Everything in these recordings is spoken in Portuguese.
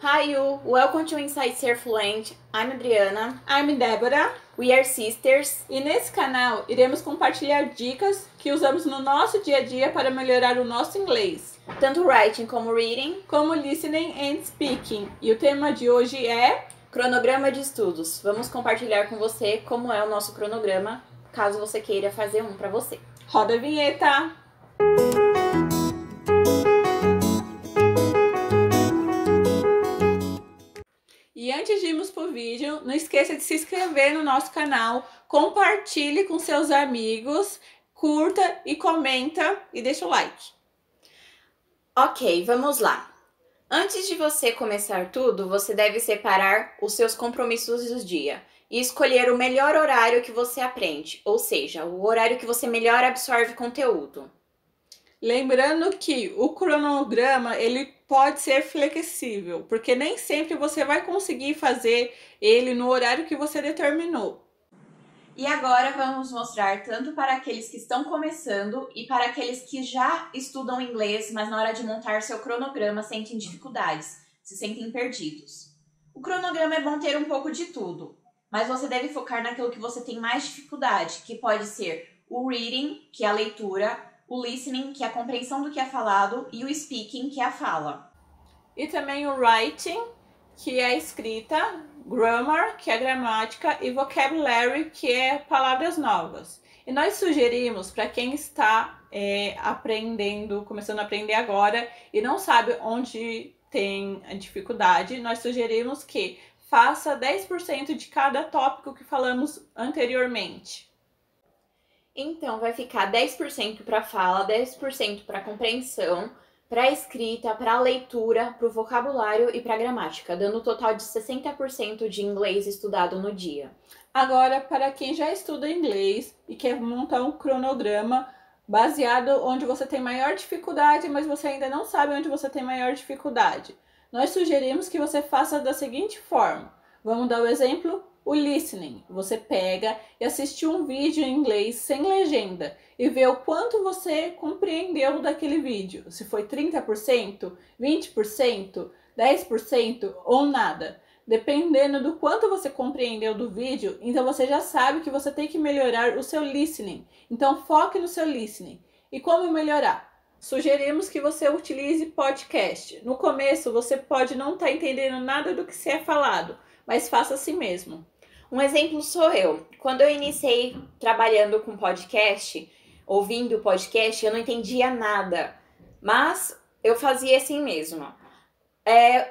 Hi you, welcome to Inside Ser Fluent. I'm Adriana. I'm Débora. We are sisters. E nesse canal iremos compartilhar dicas que usamos no nosso dia a dia para melhorar o nosso inglês. Tanto writing como reading. Como listening and speaking. E o tema de hoje é... cronograma de estudos. Vamos compartilhar com você como é o nosso cronograma, caso você queira fazer um para você. Roda a vinheta! E antes de irmos para o vídeo, não esqueça de se inscrever no nosso canal, compartilhe com seus amigos, curta e comenta e deixa o like. Ok, vamos lá. Antes de você começar tudo, você deve separar os seus compromissos do dia e escolher o melhor horário que você aprende, ou seja, o horário que você melhor absorve conteúdo. Lembrando que o cronograma ele pode ser flexível, porque nem sempre você vai conseguir fazer ele no horário que você determinou. E agora vamos mostrar tanto para aqueles que estão começando e para aqueles que já estudam inglês, mas na hora de montar seu cronograma sentem dificuldades, se sentem perdidos. O cronograma é bom ter um pouco de tudo, mas você deve focar naquilo que você tem mais dificuldade, que pode ser o reading, que é a leitura, o listening, que é a compreensão do que é falado, e o speaking, que é a fala. E também o writing, que é a escrita, grammar, que é a gramática, e vocabulary, que é palavras novas. E nós sugerimos para quem está aprendendo, começando a aprender agora e não sabe onde tem a dificuldade, nós sugerimos que faça 10% de cada tópico que falamos anteriormente. Então, vai ficar 10% para fala, 10% para compreensão, para escrita, para leitura, para o vocabulário e para gramática, dando um total de 60% de inglês estudado no dia. Agora, para quem já estuda inglês e quer montar um cronograma baseado onde você tem maior dificuldade, mas você ainda não sabe onde você tem maior dificuldade, nós sugerimos que você faça da seguinte forma. Vamos dar o exemplo? O listening, você pega e assiste um vídeo em inglês sem legenda e vê o quanto você compreendeu daquele vídeo. Se foi 30%, 20%, 10% ou nada. Dependendo do quanto você compreendeu do vídeo, então você já sabe que você tem que melhorar o seu listening. Então foque no seu listening. E como melhorar? Sugerimos que você utilize podcast. No começo você pode não estar entendendo nada do que se é falado, mas faça assim mesmo. Um exemplo sou eu. Quando eu iniciei trabalhando com podcast, ouvindo podcast, eu não entendia nada, mas eu fazia assim mesmo.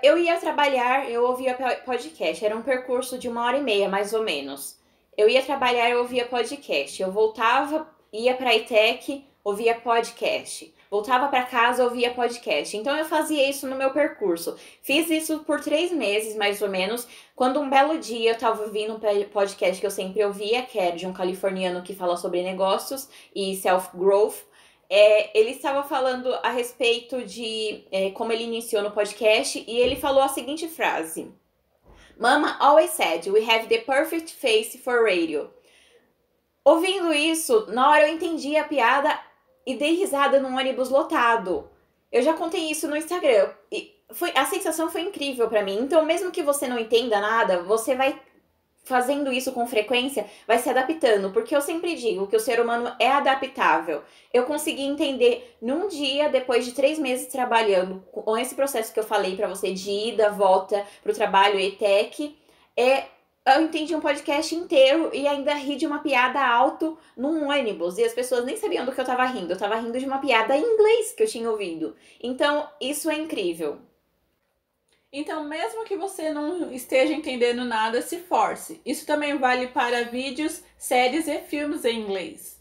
Eu ia trabalhar, eu ouvia podcast, era um percurso de 1h30 mais ou menos. Eu ia trabalhar, eu ouvia podcast, eu voltava, ia para a ETEC, ouvia podcast. Voltava para casa, ouvia podcast. Então eu fazia isso no meu percurso. Fiz isso por 3 meses, mais ou menos, quando um belo dia eu estava ouvindo um podcast que eu sempre ouvia, que é de um californiano que fala sobre negócios e self-growth. Ele estava falando a respeito de como ele iniciou no podcast e ele falou a seguinte frase: Mama always said, we have the perfect face for radio. Ouvindo isso, na hora eu entendi a piada e dei risada num ônibus lotado. Eu já contei isso no Instagram. E a sensação foi incrível pra mim. Então, mesmo que você não entenda nada, você vai fazendo isso com frequência, vai se adaptando. Porque eu sempre digo que o ser humano é adaptável. Eu consegui entender num dia, depois de 3 meses trabalhando, com esse processo que eu falei pra você, de ida, volta pro trabalho, ETEC, eu entendi um podcast inteiro e ainda ri de uma piada alto num ônibus. E as pessoas nem sabiam do que eu tava rindo. Eu tava rindo de uma piada em inglês que eu tinha ouvido. Então, isso é incrível. Então, mesmo que você não esteja entendendo nada, se force. Isso também vale para vídeos, séries e filmes em inglês.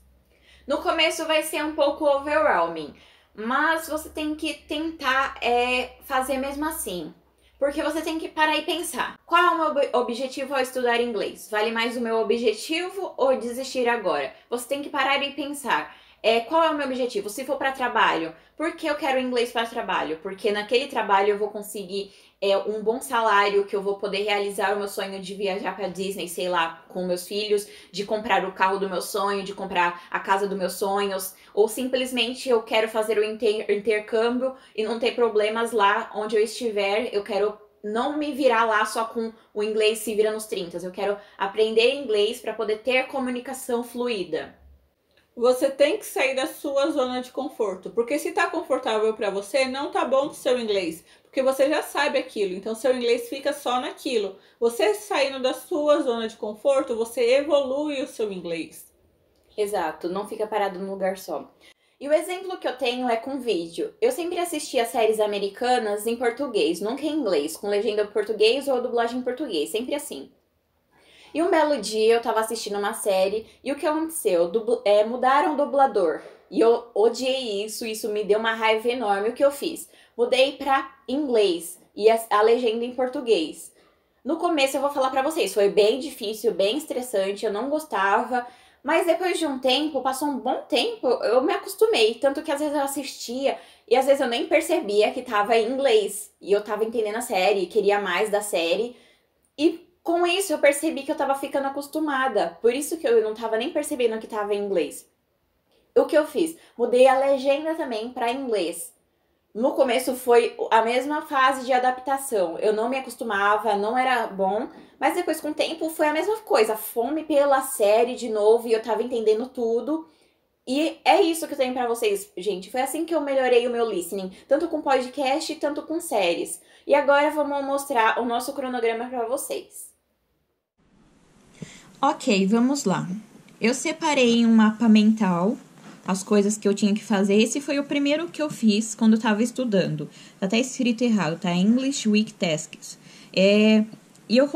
No começo vai ser um pouco overwhelming, mas você tem que tentar fazer mesmo assim. Porque você tem que parar e pensar. Qual é o meu objetivo ao estudar inglês? Vale mais o meu objetivo ou desistir agora? Você tem que parar e pensar. Qual é o meu objetivo? Se for para trabalho, por que eu quero inglês para trabalho? Porque naquele trabalho eu vou conseguir um bom salário, que eu vou poder realizar o meu sonho de viajar para Disney, sei lá, com meus filhos, de comprar o carro do meu sonho, de comprar a casa dos meus sonhos, ou simplesmente eu quero fazer o intercâmbio e não ter problemas lá onde eu estiver, eu quero não me virar lá só com o inglês se vira nos 30. Eu quero aprender inglês para poder ter comunicação fluida. Você tem que sair da sua zona de conforto, porque se tá confortável para você, não tá bom pro seu inglês, porque você já sabe aquilo, então seu inglês fica só naquilo. Você saindo da sua zona de conforto, você evolui o seu inglês. Exato, não fica parado num lugar só. E o exemplo que eu tenho é com vídeo. Eu sempre assistia séries americanas em português, nunca em inglês, com legenda em português ou dublagem em português, sempre assim. E um belo dia eu tava assistindo uma série e o que aconteceu? Mudaram o dublador. E eu odiei isso me deu uma raiva enorme. O que eu fiz? Mudei pra inglês e a legenda em português. No começo eu vou falar pra vocês, foi bem difícil, bem estressante, eu não gostava. Mas depois de um tempo, passou um bom tempo, eu me acostumei. Tanto que às vezes eu assistia e às vezes eu nem percebia que tava em inglês. E eu tava entendendo a série, queria mais da série. E com isso eu percebi que eu tava ficando acostumada. Por isso que eu não tava nem percebendo que tava em inglês. O que eu fiz? Mudei a legenda também para inglês. No começo foi a mesma fase de adaptação. Eu não me acostumava, não era bom. Mas depois, com o tempo, foi a mesma coisa. Fome pela série de novo e eu tava entendendo tudo. E é isso que eu tenho pra vocês, gente. Foi assim que eu melhorei o meu listening. Tanto com podcast, tanto com séries. E agora vamos mostrar o nosso cronograma pra vocês. Ok, vamos lá. Eu separei um mapa mental, as coisas que eu tinha que fazer. Esse foi o primeiro que eu fiz quando eu estava estudando. Tá até escrito errado, tá? English Week Tasks. E eu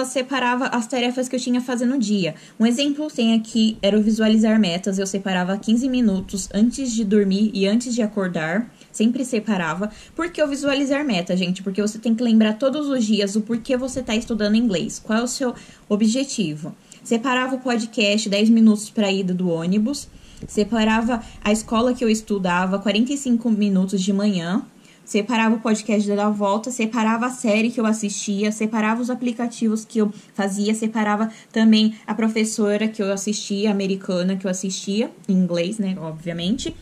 separava as tarefas que eu tinha que fazer no dia. Um exemplo tem aqui, era o visualizar metas. Eu separava 15 minutos antes de dormir e antes de acordar. Sempre separava. Por que o visualizar meta, gente? Porque você tem que lembrar todos os dias o porquê você está estudando inglês. Qual é o seu objetivo? Separava o podcast 10 minutos para a ida do ônibus. Separava a escola que eu estudava 45 minutos de manhã. Separava o podcast da volta. Separava a série que eu assistia. Separava os aplicativos que eu fazia. Separava também a professora que eu assistia, americana que eu assistia, em inglês, né, obviamente.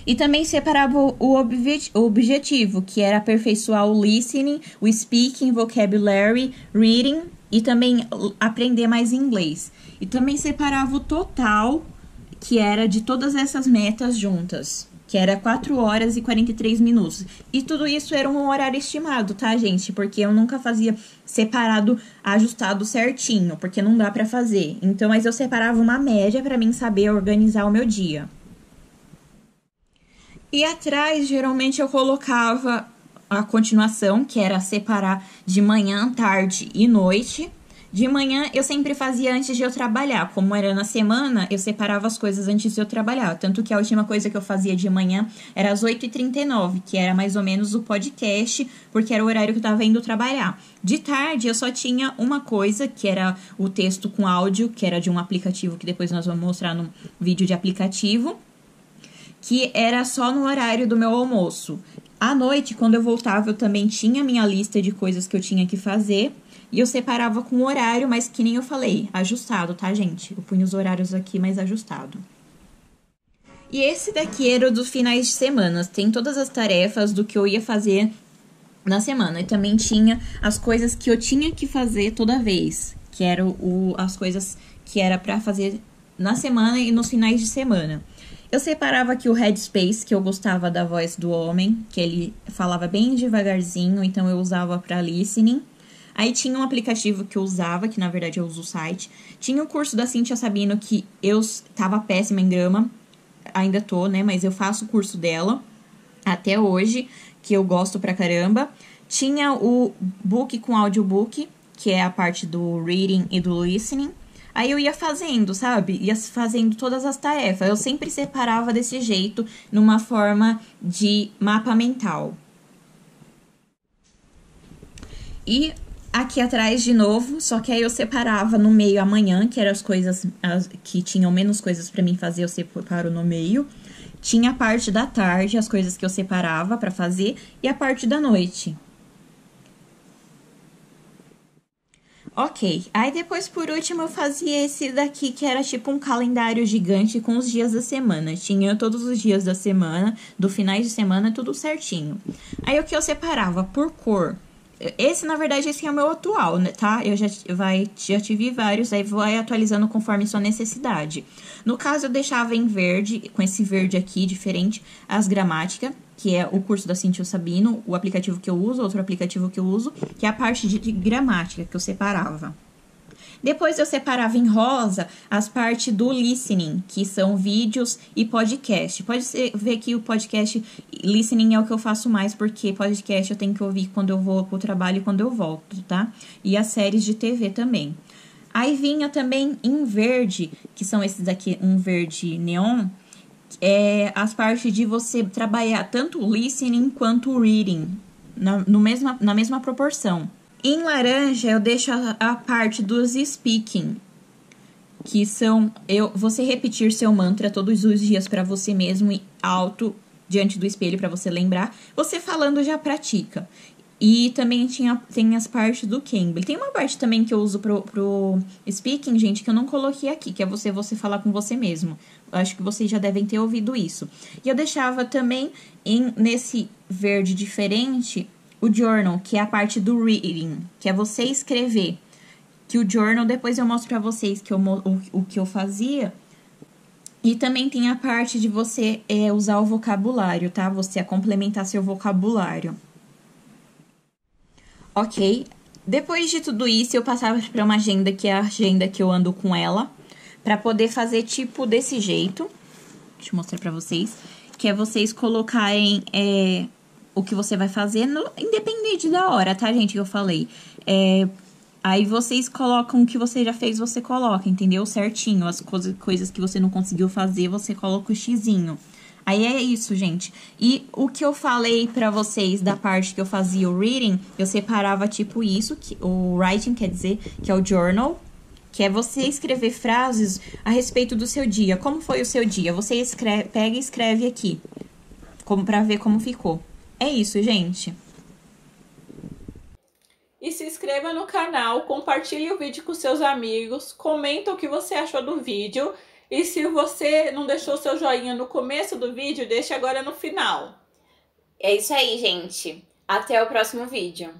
E também separava o objetivo, que era aperfeiçoar o listening, o speaking, vocabulary, reading e também aprender mais inglês. E também separava o total, que era de todas essas metas juntas, que era 4 horas e 43 minutos. E tudo isso era um horário estimado, tá, gente? Porque eu nunca fazia separado, ajustado certinho, porque não dá pra fazer. Então, mas eu separava uma média pra mim saber organizar o meu dia. E atrás, geralmente, eu colocava a continuação, que era separar de manhã, tarde e noite. De manhã, eu sempre fazia antes de eu trabalhar. Como era na semana, eu separava as coisas antes de eu trabalhar. Tanto que a última coisa que eu fazia de manhã era às 8h39, que era mais ou menos o podcast, porque era o horário que eu estava indo trabalhar. De tarde, eu só tinha uma coisa, que era o texto com áudio, que era de um aplicativo, que depois nós vamos mostrar no vídeo de aplicativo, que era só no horário do meu almoço. À noite, quando eu voltava, eu também tinha minha lista de coisas que eu tinha que fazer. E eu separava com horário, mas que nem eu falei, ajustado, tá, gente? Eu punho os horários aqui, mas ajustado. E esse daqui era o dos finais de semana. Tem todas as tarefas do que eu ia fazer na semana. E também tinha as coisas que eu tinha que fazer toda vez. Que eram as coisas que era pra fazer na semana e nos finais de semana. Eu separava aqui o Headspace, que eu gostava da voz do homem, que ele falava bem devagarzinho, então eu usava para listening. Aí tinha um aplicativo que eu usava, que na verdade eu uso o site. Tinha o curso da Cíntia Sabino, que eu tava péssima em grama, ainda tô, né, mas eu faço o curso dela até hoje, que eu gosto pra caramba. Tinha o book com audiobook, que é a parte do reading e do listening. Aí eu ia fazendo, sabe? Ia fazendo todas as tarefas. Eu sempre separava desse jeito, numa forma de mapa mental. E aqui atrás de novo, só que aí eu separava no meio amanhã, que eram as coisas que tinham menos coisas pra mim fazer, eu separo no meio. Tinha a parte da tarde, as coisas que eu separava pra fazer, e a parte da noite. Ok, aí depois por último eu fazia esse daqui que era tipo um calendário gigante com os dias da semana. Tinha todos os dias da semana, do finais de semana, tudo certinho. Aí o que eu separava por cor? Esse, na verdade, esse é o meu atual, né, tá? Eu já tive vários, aí vai atualizando conforme sua necessidade. No caso, eu deixava em verde, com esse verde aqui, diferente, as gramáticas, que é o curso da Cintia Sabino, o aplicativo que eu uso, outro aplicativo que eu uso, que é a parte de gramática que eu separava. Depois eu separava em rosa as partes do listening, que são vídeos e podcast. Pode ver que o podcast listening é o que eu faço mais, porque podcast eu tenho que ouvir quando eu vou pro trabalho e quando eu volto, tá? E as séries de TV também. Aí vinha também em verde, que são esses aqui, um verde neon, as partes de você trabalhar tanto o listening quanto o reading, na mesma proporção. Em laranja, eu deixo a parte dos speaking, que são você repetir seu mantra todos os dias para você mesmo e alto diante do espelho para você lembrar. Você falando já pratica. E também tem as partes do Cambly. Tem uma parte também que eu uso pro speaking, gente, que eu não coloquei aqui, que é você falar com você mesmo. Eu acho que vocês já devem ter ouvido isso. E eu deixava também nesse verde diferente o journal, que é a parte do reading, que é você escrever. Que o journal, depois eu mostro pra vocês o que eu fazia. E também tem a parte de você usar o vocabulário, tá? Você complementar seu vocabulário. Ok. Depois de tudo isso, eu passava pra uma agenda, que é a agenda que eu ando com ela, pra poder fazer tipo desse jeito. Deixa eu mostrar pra vocês. Que é vocês colocarem o que você vai fazer, independente da hora, tá, gente, que eu falei. Aí vocês colocam o que você já fez, você coloca, entendeu? Certinho. As coisas que você não conseguiu fazer, você coloca o xizinho. Aí é isso, gente. E o que eu falei pra vocês da parte que eu fazia o reading, eu separava tipo isso, o writing quer dizer, que é o journal, que é você escrever frases a respeito do seu dia. Como foi o seu dia? Você pega e escreve aqui, pra ver como ficou. É isso, gente. E se inscreva no canal, compartilhe o vídeo com seus amigos, comenta o que você achou do vídeo. E se você não deixou seu joinha no começo do vídeo, deixe agora no final. É isso aí, gente. Até o próximo vídeo.